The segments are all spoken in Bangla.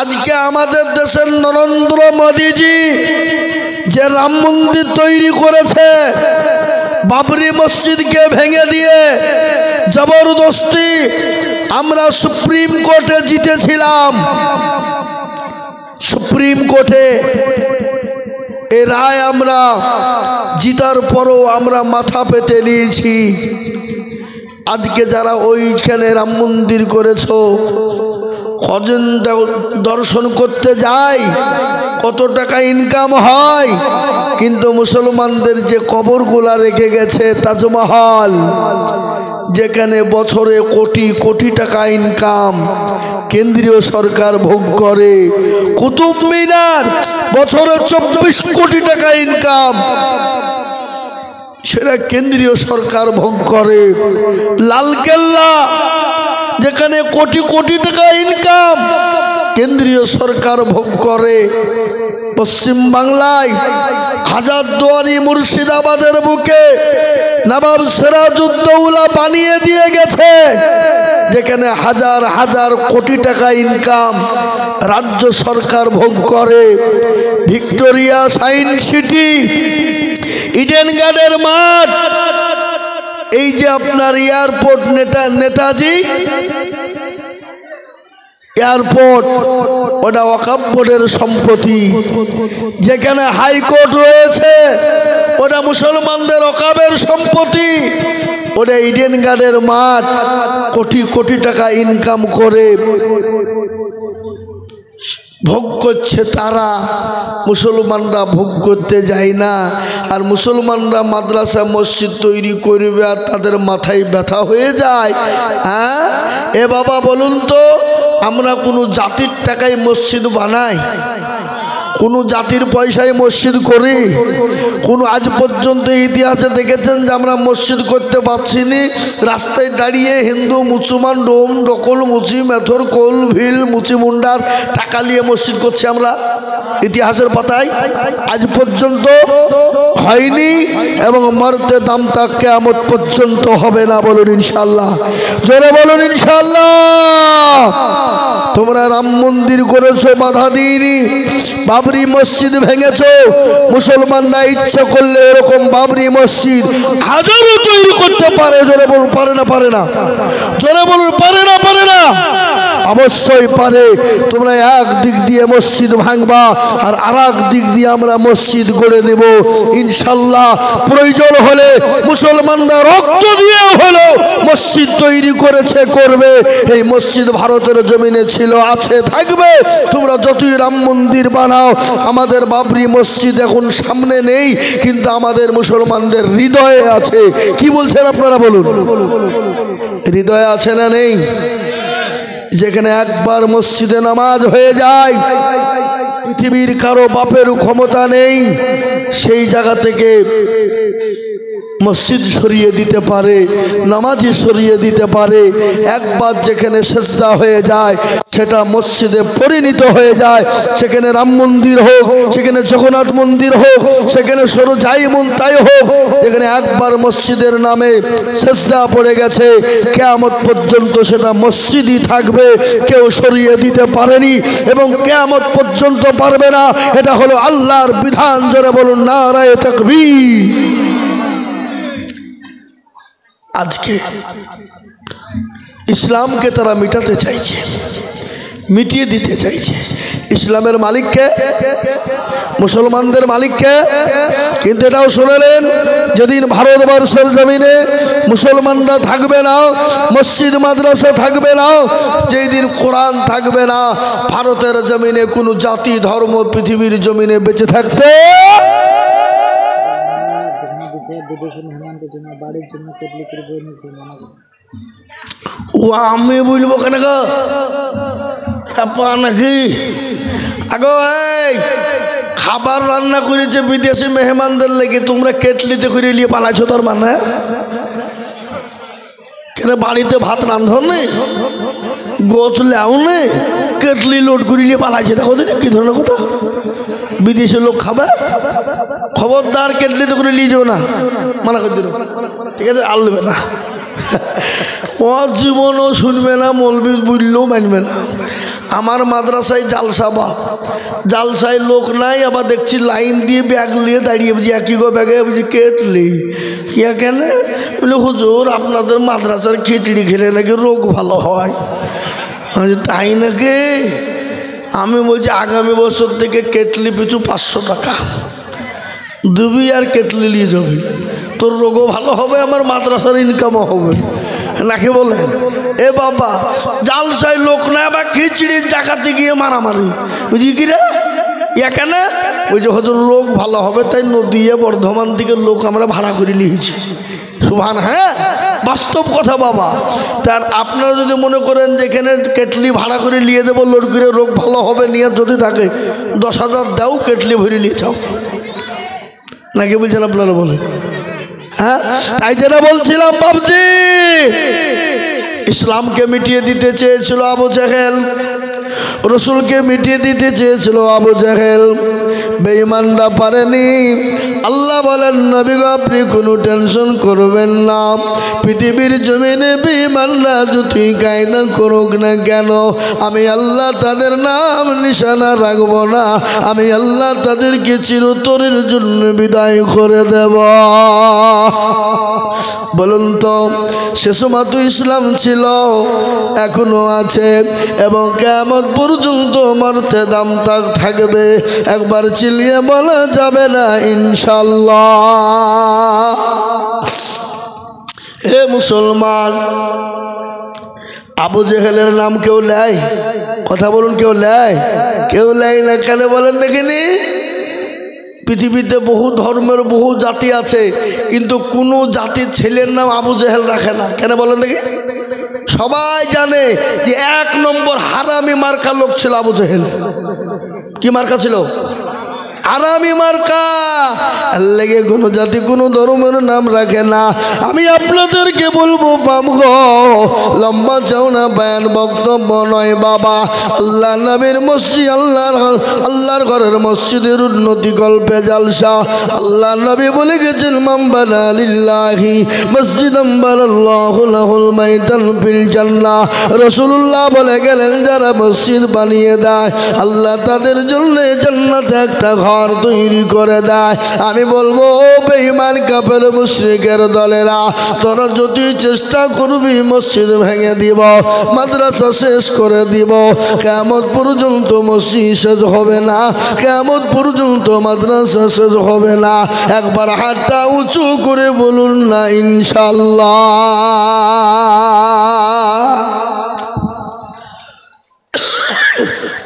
আজকে আমাদের দেশের নরেন্দ্র মোদীজি যে রাম মন্দির তৈরি করেছে, বাবরি মসজিদকে ভেঙে দিয়ে জবরদস্তি আমরা সুপ্রিম কোর্টে জিতেছিলাম। সুপ্রিম কোর্টে এই রায় আমরা জিতার পরও আমরা মাথা পেতে নিয়েছি। আজকে যারা ওইখানে রাম মন্দির করেছো, খজেন দর্শন করতে যায়, কত টাকা ইনকাম হয়, কিন্তু মুসলমানদের যে কবরগুলা রেখে গেছে তাজমহল, যেখানে বছরে কোটি কোটি টাকা ইনকাম, কেন্দ্রীয় সরকার ভোগ করে। কুতুব মিনার বছরে 24 কোটি টাকা ইনকাম, সেটা কেন্দ্রীয় সরকার ভোগ করে। লালকেল্লা যেখানে কোটি কোটি টাকা ইনকাম, কেন্দ্রীয় সরকার ভোগ করে। পশ্চিম বাংলায় হাজারদুয়ারি মুর্শিদাবাদের বুকে নবাব সিরাজউদ্দৌলা বানিয়ে দিয়ে গেছে, যেখানে হাজার হাজার কোটি টাকা ইনকাম রাজ্য সরকার ভোগ করে। ভিক্টোরিয়া সায়েন্স সিটি, ইডেন গার্ডেনের মাঠ, এই যে আপনার এয়ারপোর্ট নেতাজি এয়ারপোর্ট, ওটা ওয়াকফ বোর্ডের সম্পত্তি। যেখানে হাইকোর্ট রয়েছে, ওটা মুসলমানদের ওয়াকফের সম্পত্তি। ওটা ইডেন গার্ডেনের মাঠ, কোটি কোটি টাকা ইনকাম করে ভোগ করছে তারা, মুসলমানরা ভোগ করতে যায় না। আর মুসলমানরা মাদ্রাসা মসজিদ তৈরি করবে আর তাদের মাথায় ব্যথা হয়ে যায়। হ্যাঁ এ বাবা বলুন তো, আমরা কোনো জাতির টাকায় মসজিদ বানাই? কোনো জাতির পয়সায় মসজিদ করি? কোনো আজ পর্যন্ত ইতিহাসে দেখেছেন যে আমরা মসজিদ করতে পারছি না? রাস্তায় দাঁড়িয়ে হিন্দু মুসলমান ডোম ডকল মুচি মেথর কোল ভিল মুচি মুন্ডার টাকা নিয়ে মসজিদ করছি আমরা? ইতিহাসের পাতায় আজ পর্যন্ত হয়নি, এবং মরতে দাম তা কিয়ামত পর্যন্ত হবে না। বলুন ইনশাআল্লাহ, জোরে বলুন ইনশাআল্লাহ। তোমরা রাম মন্দির করেছো, বাধা দিইনি। বাবরি মসজিদ ভেঙেছো, মুসলমানরা ইচ্ছা করলে এরকম বাবরি মসজিদ হাজারো তৈরি করতে পারে। জোরে বলুন পারে না? পারে না? জোরে বলুন পারে না? পারে না? অবশ্যই পারে। তোমরা এক দিক দিয়ে মসজিদ ভাঙবা আর আরেক দিক দিয়ে আমরা মসজিদ গড়ে দেব ইনশাআল্লাহ। প্রয়োজন হলে মুসলমানরা রক্ত দিয়ে হলো মসজিদ তৈরি করেছে, করবে। এই মসজিদ ভারতের জমিনে ছিল, আছে, থাকবে। তোমরা যতই রাম মন্দির বানাও, আমাদের বাবরি মসজিদ এখন সামনে নেই, কিন্তু আমাদের মুসলমানদের হৃদয়ে আছে। কি বলছেন আপনারা বলুন? হৃদয়ে আছে না নেই? যেখানে একবার মসজিদে নামাজ হয়ে যায়, পৃথিবীর কারো বাপের ক্ষমতা নেই সেই জায়গা থেকে মসজিদ সরিয়ে দিতে পারে, নামাজি সরিয়ে দিতে পারে। একবার যেখানে সেজদা হয়ে যায়, সেটা মসজিদে পরিণত হয়ে যায়। সেখানে রাম মন্দির হোক, সেখানে জগন্নাথ মন্দির হোক, সেখানে সরো যাই মন তাই হোক, যেখানে একবার মসজিদের নামে সেজদা পড়ে গেছে, কিয়ামত পর্যন্ত সেটা মসজিদই থাকবে, কেউ সরিয়ে দিতে পারেনি এবং কিয়ামত পর্যন্ত পারবে না। এটা হলো আল্লাহর বিধান। জোরে বলুন নারায়ে তাকবীর। আজকে ইসলামকে তারা মিটাতে চাইছে, মিটিয়ে দিতে চাইছে। ইসলামের মালিককে, মুসলমানদের মালিককে। কিন্তু এটাও শুনলেন, যেদিন ভারতবর্ষের জমিনে মুসলমানরা থাকবে না, মসজিদ মাদ্রাসা থাকবে না, যেই দিন কোরআন থাকবে না, ভারতের জমিনে কোনো জাতি ধর্ম পৃথিবীর জমিনে বেঁচে থাকতে ও আমি বলবো কেন গো নাকি? আগো এই খাবার রান্না করেছে বিদেশি মেহমানদের লেগে, তোমরা কেটলিতে করে নিয়ে পালাইছো। তোর মানে কেন বাড়িতে ভাত রান্ধো নেই, গোছ লেও নেই, কেটলি লোড করে নিয়ে পালাইছে? দেখো কি ধরনের কথা? বিদেশের লোক খাবে, খবরদার কেটলিতে করে নিয়ে যাও না, মানা করে দিল। ঠিক আছে, আর নেবে না। ও জীবনও শুনবে না, মৌলবি বললেও মানবে না। আমার মাদ্রাসায় জালসা, বাপ জালসায় লোক নাই, আবার দেখছি লাইন দিয়ে ব্যাগ নিয়ে দাঁড়িয়ে বুঝি একই গো ব্যাগে বুঝি কেটলি কিয়া কেন বলে হুজুর আপনাদের মাদ্রাসার খিচড়ি খেলে নাকি রোগ ভালো হয়। তাই নাকি? আমি বলছি আগামী বছর থেকে কেটলি পিছু 500 টাকা দিবি আর কেটলি নিয়ে যাবি, তোর রোগও ভালো হবে, আমার মাদ্রাসার ইনকামও হবে নাকি বলেন? এ বাবা জালসায় লোক না, বা খিচড়ির জাকাতে গিয়ে মারামারি বুঝি কিরে এখানে ওই যে হয়তো রোগ ভালো হবে তাই নদিয়া বর্ধমান থেকে লোক আমরা ভাড়া করে নিয়েছি। সুবহান, হ্যাঁ বাস্তব কথা বাবা। তার আপনারা যদি মনে করেন যে এখানে কেটলি ভাড়া করে নিয়ে দেবো লোড করে রোগ ভালো হবে, নিয়ে যদি থাকে 10,000 দাও, কেটলি ভরে নিয়ে যাও, নাকি বলছেন আপনারা? বলে হ্যাঁ, তাই যেটা বলছিলাম বাবজি, ইসলামকে মিটিয়ে দিতে চেয়েছিল আবু জেহেল, রসুলকে মিটিয়ে দিতে চেয়েছিল আবু জেহেল, বেঈমানরা পারেনি। আল্লাহ বলেন নবী গো আপনি কোনো টেনশন করবেন না, পৃথিবীর জমিনে বেঈমানরা যতই কায়দা করুক না কেন, আমি আল্লাহ তাদের নাম নিশানা রাখবো না, আমি আল্লাহ তাদেরকে চিরতরের জন্য বিদায় করে দেব। বলুন তো সে সময় তো ইসলাম ছিল, এখনো আছে, এবং কিয়ামত পর্যন্ত মরতে দাম থাকবে, একবার চিলিয়ে বলা যাবে না ইনশাআল্লাহ। হে মুসলমান, আবু জেহেলের নাম কেউ নেয়? কথা বলুন, কেউ নেয়? কেউ নেয় না। কেন বলেন দেখিনি? পৃথিবীতে বহু ধর্মের বহু জাতি আছে, কিন্তু কোনো জাতির ছেলের নাম আবু জেহেল রাখে না। কেন বলেন দেখি? সবাই জানে যে 1 নম্বর হারামি মার্কা লোক ছিল আবু জেহেল। কি মার্কা ছিল? হারামি মার্কা। লেগে কোনো জাতি কোনো ধর্মের নাম রাখে না। আমি আপনাদেরকে বলবো বাবগো, লম্বা চওড়া বয়ান বক্তব্য নয় বাবা, আল্লাহ নবীর মসজিদ, আল্লাহর ঘরের মসজিদের উন্নতি কল্পে জালসা। আল্লাহ নবী বলে গেছেন মান বানা লিল্লাহি মসজিদান বানাল্লাহু লাহুল বাইতান ফিল জান্নাহ। রাসূলুল্লাহ বলে গেলেন যারা মসজিদ বানিয়ে দেয় আল্লাহ তাদের জন্য জান্নাতে একটা ঘর তৈরি করে দেয়। আমি বলবো বেঈমান কাফের মুশরিকের দলেরা, তোরা যদি চেষ্টা করবি মসজিদ ভেঙে দিব, মাদ্রাসা শেষ করে দিব, কিয়ামত পর্যন্ত মসজিদ শেষ হবে না, কিয়ামত পর্যন্ত মাদ্রাসা শেষ হবে না। একবার হাতটা উঁচু করে বলুন না ইনশাআল্লাহ।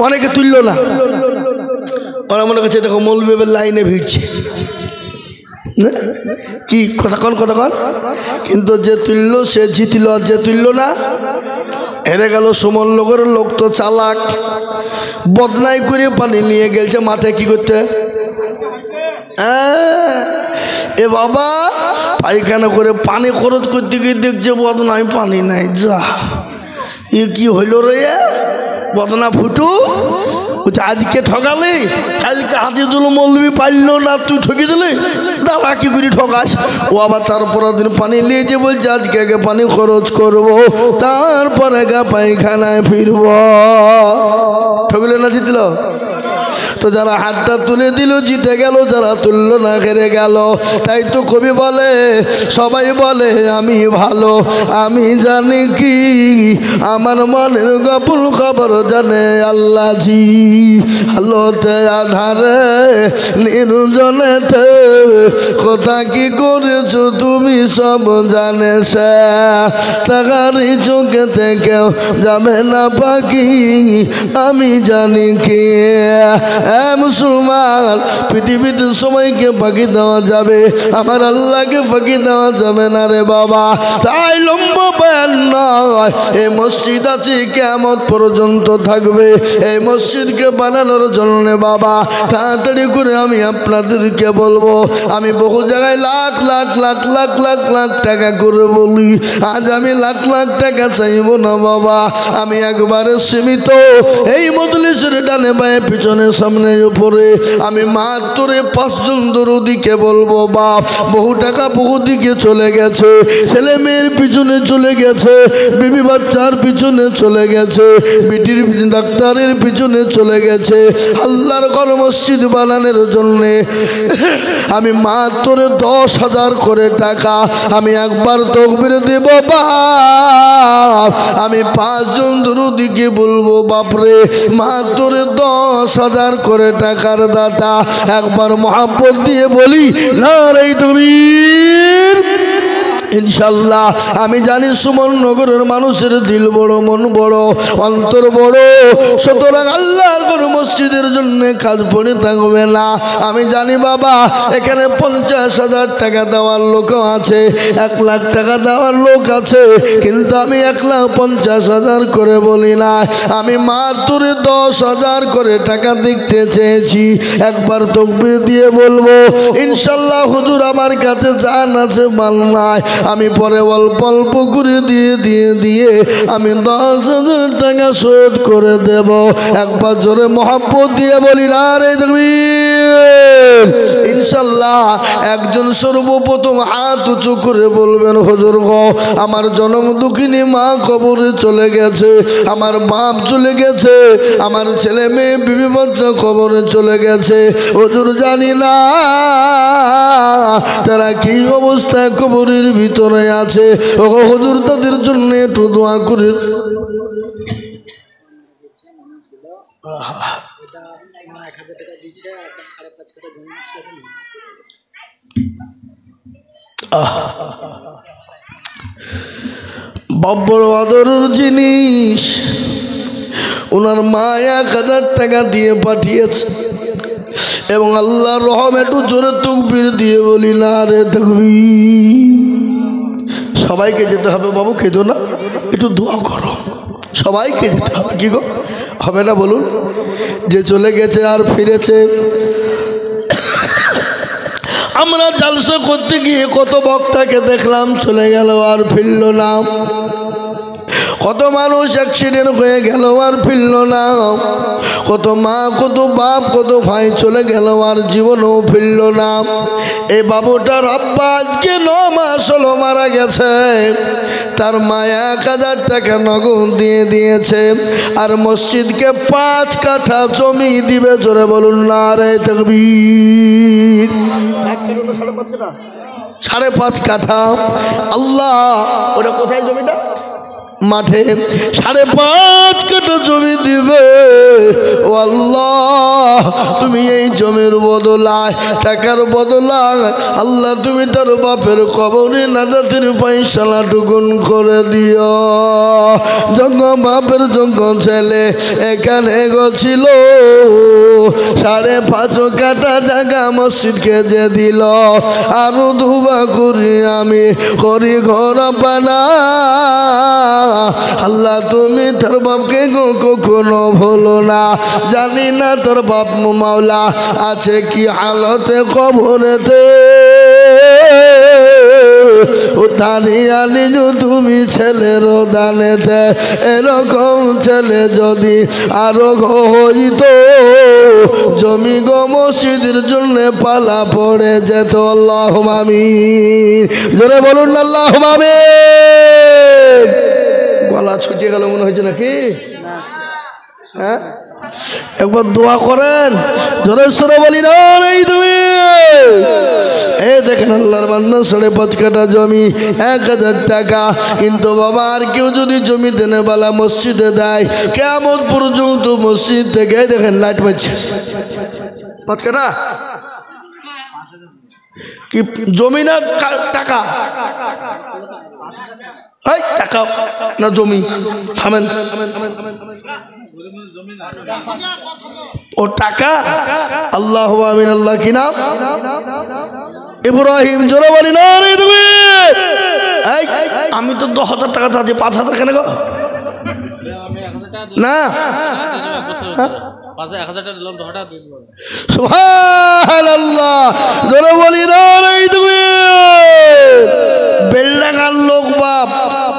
অনেকে তুলল না, ওরা মনে করছে দেখো মৌলবীদের লাইনে ভিড়ছে, কি কথা কন কথা কন। কিন্তু যে তুলল সে জিতল, আর যে তুলল না হেরে গেল। সুমন লোকের লোক তো চালাক, বদনাই করে পানি নিয়ে গেছে মাঠে কি করতে। এ বাবা পায়খানা করে পানি খরচ করতে গিয়ে দেখছে বদনাই পানি নাই। যা এ কি হইল রে, বদনা ফুটু আজকে ঠকালি, কালকে হাতিজুল মৌলবি পারল না, তুই ঠকে দিলি, দাঁড়া কি করে ঠকাস। ও আবার তারপর দিন পানি নিয়ে যে বলছে আজকে আগে পানি খরচ করবো, তারপরে গা পায়খানায় ফিরব। ঠকলে না জিতল? তো যারা হাতটা তুলে দিল জিতে গেল, যারা তুলল না হেরে গেল। তাই তো কবি বলে, সবাই বলে আমি ভালো, আমি জানি কি আমার মনের গোপন খবর জানে আল্লাহ জি। আলোতে আধারে নির্জনেতে কথা কি করেছো তুমি সব জানে সে, তাকারি চোখে থেকেও যাবে না পাখি, আমি জানি কি। মুসলমান, পৃথিবীতে সবাইকে ফাঁকি দেওয়া যাবে, আমার আল্লাহকে ফাঁকি দেওয়া যাবে না রে বাবা। তাই লম্বা বয়ান নয়, এই মসজিদ আছে কিয়ামত পর্যন্ত থাকবে। এই মসজিদকে বানানোর জন্য বাবা তাড়াতাড়ি করে আমি আপনাদেরকে বলবো, আমি বহু জায়গায় লাখ লাখ লাখ লাখ লাখ লাখ টাকা করে বলি, আজ আমি লাখ লাখ টাকা চাইবো না বাবা। আমি একবারে সীমিত এই মজলিসের ডানে বায়ে পিছনে সামনে উপরে আমি মাত্র 5 জন দরুদিকে বলবো বাপ বহু টাকা বহু দিকে চলে গেছে, ছেলে মেয়ের পিছনে চলে গেছে, বিবি বাচ্চার পিছনে চলে গেছে, বিটির ডাক্তারের পিছনে চলে গেছে, আল্লাহর ঘর মসজিদ বানানোর জন্যে আমি মাত্র 10,000 করে টাকা আমি একবার তাকবীর দেব বাপ। আমি 5 জন দরুদিকে বলবো বাপরে মাত্র 10,000 করে টাকার দাতা একবার মোহাব্বত দিয়ে বলি নারে তাকবীর। ইনশাল্লাহ আমি জানি সুমননগরের মানুষের দিল বড়, মন বড়, অন্তর বড়, সুতরাং আল্লাহর ঘর মসজিদের জন্য কাজ পড়ে থাকবে না। আমি জানি বাবা এখানে 50,000 টাকা দেওয়ার লোক আছে, 1 লাখ টাকা দেওয়ার লোক আছে, কিন্তু আমি 1,50,000 করে বলি না, আমি মাত্র 10,000 করে টাকা দেখতে চেয়েছি। একবার তাকবীর দিয়ে বলবো ইনশাল্লাহ হুজুর আমার কাছে জান আছে মাল নাই, আমি পরে অল্প অল্প করে দিয়ে আমি 10,000 টাকা শোধ করে দেব। একবার জোরে মহব্বত দিয়ে বলি না রে তাকবীর। ইনশাল্লাহ একজন সর্বপ্রথম হাত উঁচু করে বলবেন হুজুর গো আমার জনম দুঃখিনী মা কবরে চলে গেছে, আমার বাপ চলে গেছে, আমার ছেলে মেয়ে বিবি বাচ্চা কবরে চলে গেছে, হুজুর জানি না তারা কি অবস্থায় কবরের ভিতরে আছে, ও হুজুর তাদের জন্য একটু দোয়া করে। বাবার আদরের জিনিস ওনার মা 1,000 টাকা দিয়ে পাঠিয়েছে এবং আল্লাহর রহম একটু জোরে তাকবীর দিয়ে বলি না রে তাকবীর। সবাইকে যেতে হবে বাবু, কেঁদো না, একটু দোয়া করো, সবাইকে যেতে হবে। কি গো হবে না বলুন? যে চলে গেছে আর ফিরেছে। আমরা জালসা করতে গিয়ে কত বক্তাকে দেখলাম চলে গেল আর ফিরল না, কত মানুষ অ্যাক্সিডেন্ট হয়ে গেল আর ফিরল না, কত মা কত বাপ কত ভাই চলে গেল আর জীবনও ফিরল না। এই বাবুটার আব্বা আজকে 9 মাস হলো মারা গেছে, তার মা 1,000 টাকা নগদ দিয়ে দিয়েছে আর মসজিদকে 5 কাঠা জমি দিবে। জোরে বলুন না রে তাকবীর। 5.5 কাঠা। আল্লাহ ওটা কোথায় জমিটা? মাঠে 5.5 কাঠা জমি দিবে। ও আল্লাহ তুমি এই জমির বদলায় টাকার বদলায় আল্লাহ তুমি তার বাপের কবরে নাজাতের ফয়সালা টুকুন করে দিও। যজ্ঞ বাপের যজ্ঞ ছেলে এখানে গছিল 5.5 কাঠা জায়গা মসজিদকে যে দিল, আরো দুবা করি আমি করি ঘর বানা। আল্লাহ তুমি তোর বাপকে কখনো ভুলো না। জানি না তোর বাপ মাওলা আছে কি হালতে কবরেতে, ও তারি আলিনু তুমি ছেলের দানেতে। এরকম ছেলে যদি আরো হইত জমি গো মসজিদের জন্য পালা পড়ে যেত। আল্লাহুম্মা আমিন। জোরে বলুন না আল্লাহুম্মা আমিন। গলা ছুটে গেল মনে হয়েছে নাকি? হ্যাঁ একবার দোয়া করেন জোরে সরে বলি না এই তুমি। এই দেখেন আল্লাহর বান্দা 5.5 কাঠা জমি 1,000 টাকা, কিন্তু বাবা আর কেউ যদি জমি দেনে বালা মসজিদে দেয় কিয়ামত পর্যন্ত মসজিদ থেকে দেখেন লাইট মারছে। 5 কাঠা কি জমি না টাকা? টাকা না জমি? থামেন, ও টাকা। আল্লাহ আমিন। আল্লাহ কি নাম? ইব্রাহিম। জোরে বলি না রে তুমি। আমি তো 10,000 টাকা চাচ্ছি, 5,000 কেন গো? না সুবহানাল্লাহ। জোরে বলি না রে তুমি। বেলডাঙ্গার লোক বাপ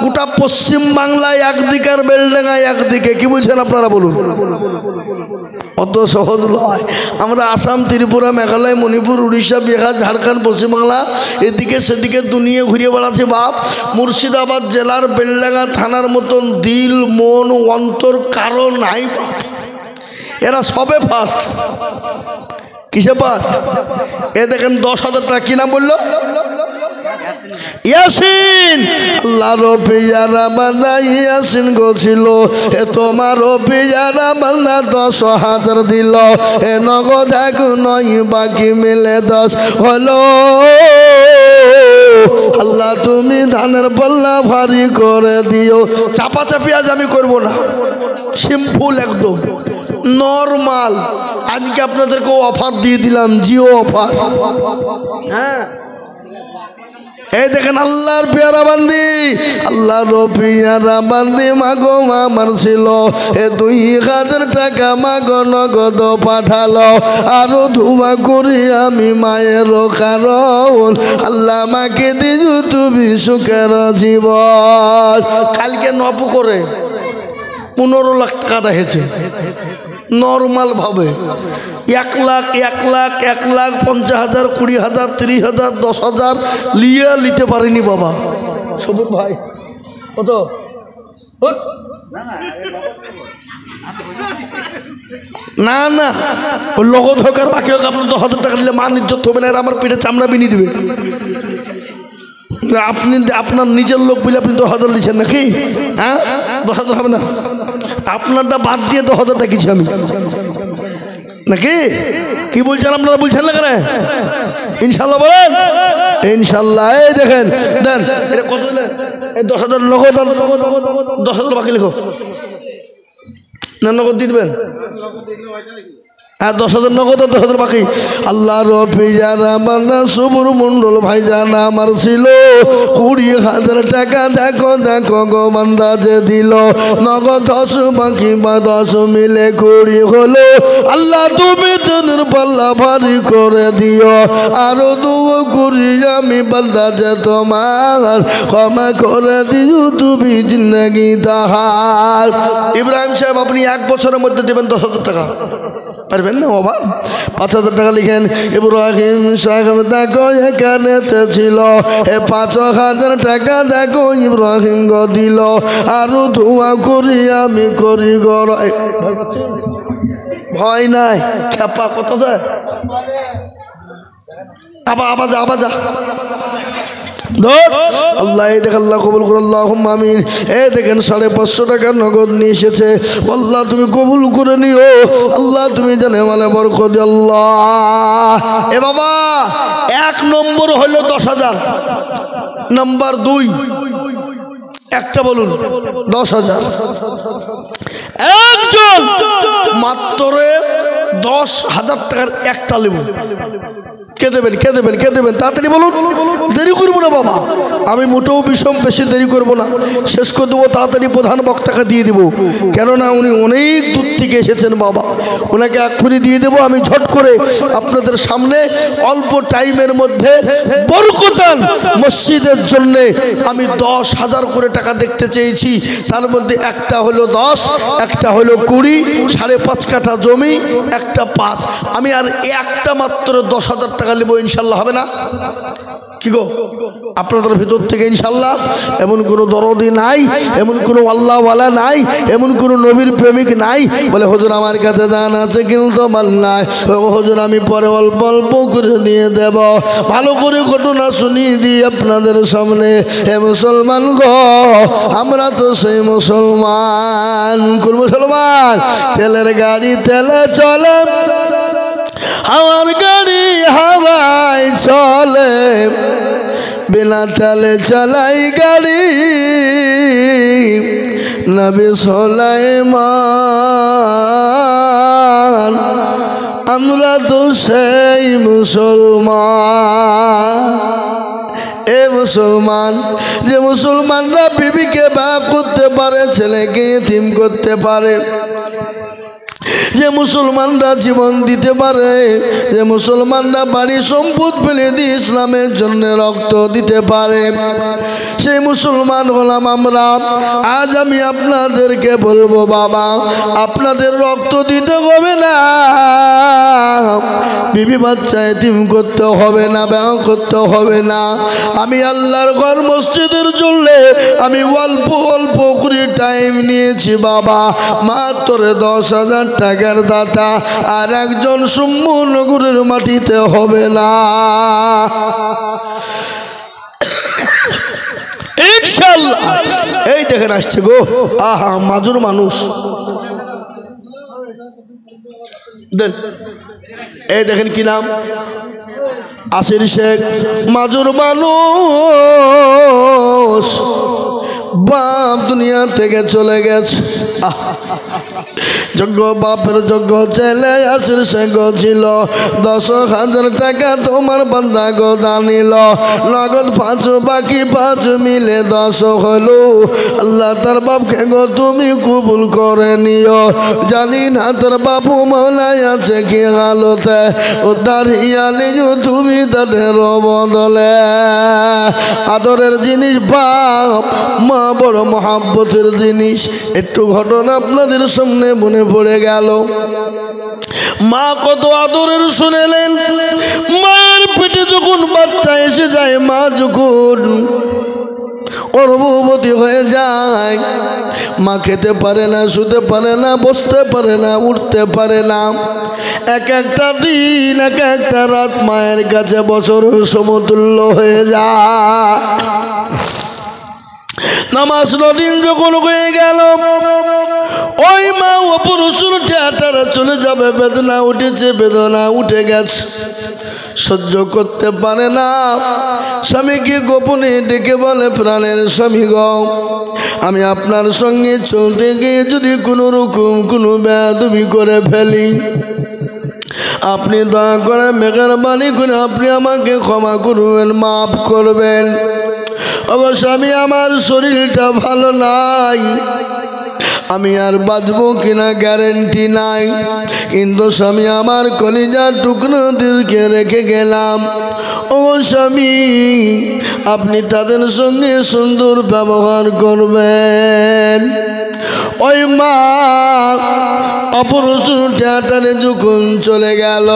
গোটা পশ্চিম বাংলায় একদিকে আর বেলডাঙ্গায় একদিকে, কি বলছেন আপনারা বলুন? অত সহজ নয়। আমরা আসাম, ত্রিপুরা, মেঘালয়, মণিপুর, উড়িষ্যা, বিহার, ঝাড়খণ্ড, পশ্চিমবাংলা এদিকে সেদিকে দুনিয়া ঘুরিয়ে বেড়াচ্ছে বাপ। মুর্শিদাবাদ জেলার বেলডাঙ্গা থানার মতন দিল, মন, অন্তর কারো নাই বাপ। এরা সবে ফার্স্ট। কিসে ফার্স্ট? এ দেখেন 10,000 টাকা। কি নাম বললো? ইয়াসিন। আল্লাহর পিয়ারা বান্দা ইয়াসিন গোছিল, এ তোমার পিয়ারা বান্দা 10,000 দিল। এ নগদ এক নয় বাকি মিলে 10 হলো। আল্লাহ তুমি ধানের পাল্লা ভারী করে দিও। চাপাচাপি আজ আমি করব না, সিম্পল একদম নরমাল। আজকে আপনাদেরকে অফার দিয়ে দিলাম, জিও অফার। হ্যাঁ, এই দেখেন আল্লাহর পেয়ারা বান্দি, আল্লাহর পেয়ারা বান্দি মাগো আমার ছিল, এ 2,000 টাকা মাগো নগদ পাঠালো। আরো ধুমা করি আমি মায়ের কারণ, আল্লাহ মাকে দিজু তুমি সুখের জীবন। কালকে নপ করে 15 লাখ টাকা দেখেছে নর্মাল ভাবে। 1 লাখ 50,000, 20,000, 30,000, 10,000 নিতে পারেনি বাবা। সবুজ ভাই কত? না না, ওই লগত হোক আর বাকি হোক, আপনার 10,000 টাকা নিলে মান ইজ্জত হবে না, আমার পেটে চামড়া বিনি দিবে। আপনি আপনার নিজের লোক বলে আপনি 10,000 নিচ্ছেন নাকি? হ্যাঁ, 10,000 হবে না। আপনারটা বাদ দিয়ে 10,000 টাকিছি আমি নাকি? কি বলছেন আপনারা? বলছেন না কেন? ইনশাল্লাহ বলেন ইনশাল্লাহ। এই দেখেন দেন, এটা কত দিলেন? এই 10,000 নগদ, 10,000 বাকি লিখো না, নগদ দিয়ে দেবেন। আর 10,000 নগদ, 10,000 বাকি। আল্লাহর পিয়ারা বান্দা সবুর মন্ডল ভাইজান আমার ছিল, 20,000 টাকা দেখো দেখো গো বান্দা যে দিল। নগদ 10 বাকি বা 10 মিলে 20 হলো। আল্লাহ তুমি দিনের পাল্লা ভারী করে দিও। আরো দুয়ো করি আমি বান্দা যে তোমার, ক্ষমা করে দিও তুমি জিন্দেগি তাহার। ইব্রাহিম সাহেব আপনি 1 বছরের মধ্যে দেবেন 10,000 টাকা, পারবেন না বাবা? 5,000 টাকা লিখেন। ইব্রাহিম সাহেব দেখো এখানেতে ছিল, এ 5,000 টাকা দেখো ইব্রাহিম গো দিল। আরো ধোয়া করি আমি করি গর। ভয় নাই, খেপা কত যায় আবার যা আল্লাহ। এই দেখেন আল্লাহ কবুল করে, আল্লাহুম্মা আমিন। এই দেখেন 550 টাকা নগদ নিয়ে এসেছে। আল্লাহ তুমি কবুল করে নিও, আল্লাহ তুমি জানে মালে বরকত দিও আল্লাহ। এ বাবা 1 নম্বর হলো 10,000, নাম্বার 2 একটা বলুন 10,000। একজন মাত্র 10,000 টাকার একটা লেবু। কে দেবেন? কে দেবেন? কে দেবেন? তাড়াতাড়ি বলুন, দেরি করবো না বাবা। আমি মোটেও বিষম বেশি দেরি করবো না, শেষ করে দেবো তাড়াতাড়ি। প্রধান বক্তাকে দিয়ে দেবো, কেননা উনি অনেক দূর থেকে এসেছেন বাবা, ওনাকে এক্ষুনি দিয়ে দেবো। আমি ঝট করে আপনাদের সামনে অল্প টাইমের মধ্যে বরকতান মসজিদের জন্যে আমি 10,000 করে টাকা দেখতে চেয়েছি। তার মধ্যে একটা হলো 10, একটা হলো 20, 5.5 কাঠা জমি, একটা 5। আমি আর একটা মাত্র 10,000 টাকা নেবো, ইনশাল্লাহ হবে না? কি গো আপনাদের ভিতর থেকে ইনশাল্লাহ এমন কোনো দরদি নাই, এমন কোনো আল্লাহওয়ালা নাই, এমন কোনো নবীর প্রেমিক নাই বলে হুজুর আমার কাছে জান আছে কিন্তু আমার নাই। হুজুর আমি পরে অল্প অল্প করে দিয়ে দেব। ভালো করে ঘটনা শুনিয়ে দিই আপনাদের সামনে। হে মুসলমান গো, আমরা তো সেই মুসলমান। কোন মুসলমান? তেলের গাড়ি তেলে চলে, হাওয়ার গাড়ি হাওয়ায় চলে, বিনা তেলে চালাই গাড়ি নবী সুলাইমান। আমরা তো সেই মুসলমান। এ মুসলমান, যে মুসলমানরা বিবিকে বা করতে পারে, ছেলেকে ইতিম করতে পারে, যে মুসলমানরা জীবন দিতে পারে, যে মুসলমানরা বাড়ি সম্পদ ফেলে দিয়ে ইসলামের জন্য রক্ত দিতে পারে, সেই মুসলমান হলাম আমরা। আজ আমি আপনাদেরকে বলবো, বাবা আপনাদের রক্ত দিতে হবে না, বিবি বাচ্চা এতিম করতে হবে না, ব্যয় করতে হবে না। আমি আল্লাহর ঘর মসজিদের জন্য আমি অল্প অল্প করে টাইম নিয়েছি বাবা, মাত্র 10,000 টাকার দাতা, আর একজন সুম্মনগরের মাটিতে হবে না ইনশাআল্লাহ। এই দেখেন আসছে গো, আহা মাজুর মানুষ দেন। এই দেখেন কি নাম, আসির শেখ, মাজুর মানুষ, বাপ দুনিয়া থেকে চলে গেছে। যোগ্য বাপের যোগ্য ছেলে আসির শেখ ছিল, 10,000 টাকা তোমার বান্দা গো দানিল, নগদ 5 বাকি 5 মিলে 10 হলো। আল্লাহ তার বাপকে গো তুমি কবুল করে নিও, জানি না তার বাপু মৌলায় আছে কি হালতে, উদ্ধার হিয়ালিও তুমি তাদের বদলে। আদরের জিনিস বাপ মা, বড় মহাব্বতের জিনিস। একটু ঘটনা আপনাদের সামনে মনে পড়ে গেল। মা কত আদরের শুনেলেন, মায়ের পেটে যখন বাচ্চা এসে যায়, মা যখন গর্ভবতী হয়ে যায়, মা খেতে পারে না, শুতে পারে না, বসতে পারে না, উঠতে পারে না। এক একটা দিন, এক একটা রাত মায়ের কাছে বছরের সমতুল্য হয়ে যায়। নামাজ দিন যখন হয়ে গেল, ওই মা অপারেশন থিয়েটারে চলে যাবে, বেদনা উঠেছে, বেদনা উঠে গেছে, সহ্য করতে পারে না। স্বামীকে গোপনে ডেকে বলে, প্রাণের স্বামী গো, আমি আপনার সঙ্গে চলতে গিয়ে যদি কোনো রকম কোনো বেয়াদবি করে ফেলি, আপনি দয়া করে মেহেরবানি করে আপনি আমাকে ক্ষমা করবেন, মাফ করবেন। ওগো স্বামী, আমার শরীরটা ভালো নাই, আমি আর বাঁচবো কিনা গ্যারেন্টি নাই, কিন্তু স্বামী আমার কলিজার টুকরোদেরকে রেখে গেলাম। ও স্বামী, আপনি তাদের সঙ্গে সুন্দর ব্যবহার করবেন। ওই মা অপারেশন থিয়েটারে যখন চলে গেল,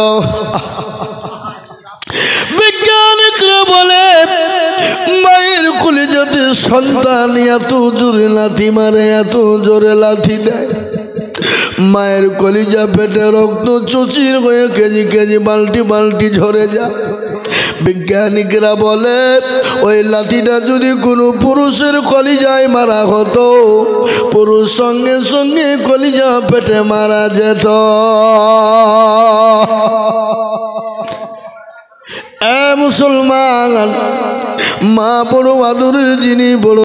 বিজ্ঞানিকরা বলে মায়ের কলিজাতে সন্তান এত জোরে লাথি মারে, এত জোরে লাথি দেয়, মায়ের কলিজা পেটে রক্ত চচির হয়ে কেজি কেজি বালতি বালতি ঝরে যায়। বিজ্ঞানিকরা বলে ওই লাথিটা যদি কোনো পুরুষের কলিজায় মারা হতো, পুরুষ সঙ্গে সঙ্গে কলিজা পেটে মারা যেত। মুসলমান, মা বড় আদরের, যিনি বড়